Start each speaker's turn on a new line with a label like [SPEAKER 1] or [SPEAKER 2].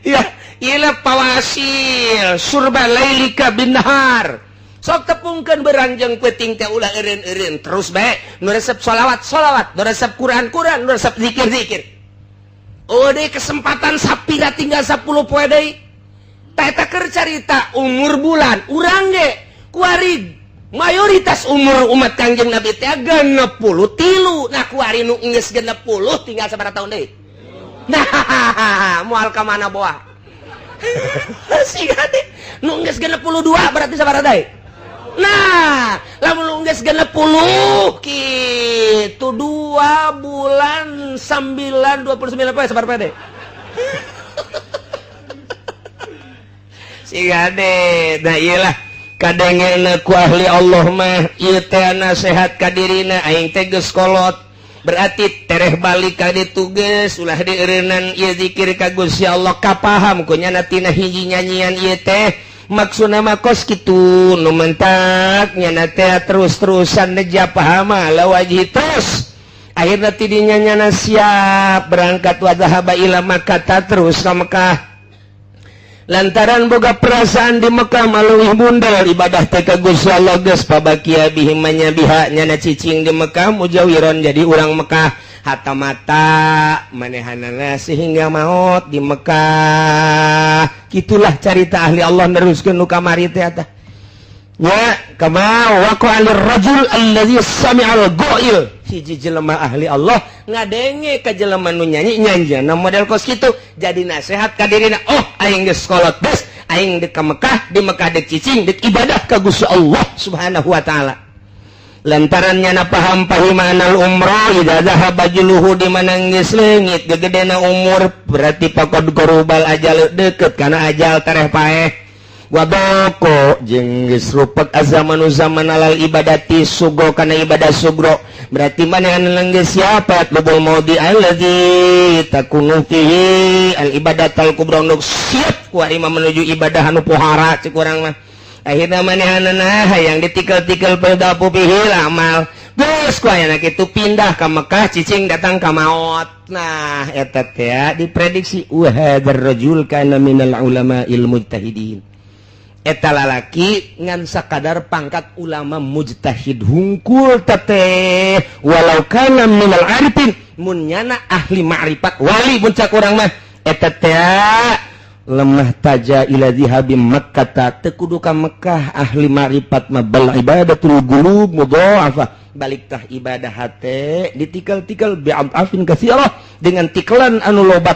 [SPEAKER 1] ya ilah pawasil surba lailika binhar sok tepungkeun beranjang peting teh ulah eureun-eureun terus bae nu resep sholawat nu resep Quran nu resep zikir oh deui kesempatan sapira tinggal 10 poe deui tah eta keur carita umur bulan urang ge kuari mayoritas umur umat Kangjeng Nabi teh 63 nah kuari nu geus 60 tinggal sabaraha tahun deui nah moal ka mana boa siga teh nu geus 62 berarti sabaraha deui nah lamun nu geus 60 kitu 2 bulan 9 29 poe sabaraha deui siga deh nah iyalah kadangena ku ahli Allah mah ieu teh nasehat ka dirina aing teh geus kolot berarti tereh balik ka ditu geus ulah dieureunnan ieu zikir ka Gusti Allah kapaham ku nya tina hiji nyanyian ieu teh maksudna mah kos kitu nu mentak nya teh terus-terusan neja paham la wajib terus akhirna ti dinya nya siap berangkat wa zahaba ila Makkah terus ka Mekah lantaran boga perasaan di Mekah maluwih bundal ibadah teh ka Gusti Allah geus pabakia bihi manya biha nyana cicing di Mekah mujawiron jadi urang Mekah hatamata manehanana sehingga maut di Mekah gitulah carita ahli Allah neruskeun nu kamari teh eta nya kama waqa alir rajul allazi sami'al ghail hiji jelema ahli Allah ngadenge ka jelema nu nyanyi nyanjana model kos kitu jadi nasihat ka dirina oh aing geus kolot bes aing dek ka Mekah di Mekah dek cicing dek ibadah ka Gusti Allah subhanahu wa taala lantaran nyana paham pahimanal umrah idza zahaba juluhu di mana geus leungit gegedena umur berarti faqad qarubal ajal deukeut kana ajal tareh paeh wadoko jeung geus rupek azamanu zaman alal ibadati sugro kana ibadah sugro berarti manehna geus siapa lubul maudi allazi takunu fihi al ibadatul kubra nuk siap ku ari menuju ibadah anu pohara cik urang mah akhirna manehna hayang ditikel-tikel pedapu fihi amal geus ku aya kitu pindah ka Mekah cicing datang ka maut nah eta teh diprediksi wa hadzal rajul kana minal ulama'il mujtahidin eta lalaki ngan sakadar pangkat ulama mujtahid hungkul teteh walau kana minal arifin mun nyana ahli ma'rifat wali mun cak urang mah eta teh lemah taja ila dzihabi Makkah teu kudu ka Mekah ahli ma'rifat mah bal ibadatul qulub mudha'afah balik tah ibadah hate ditikal-tikal bi'afin katsirah dengan tikelan anu loba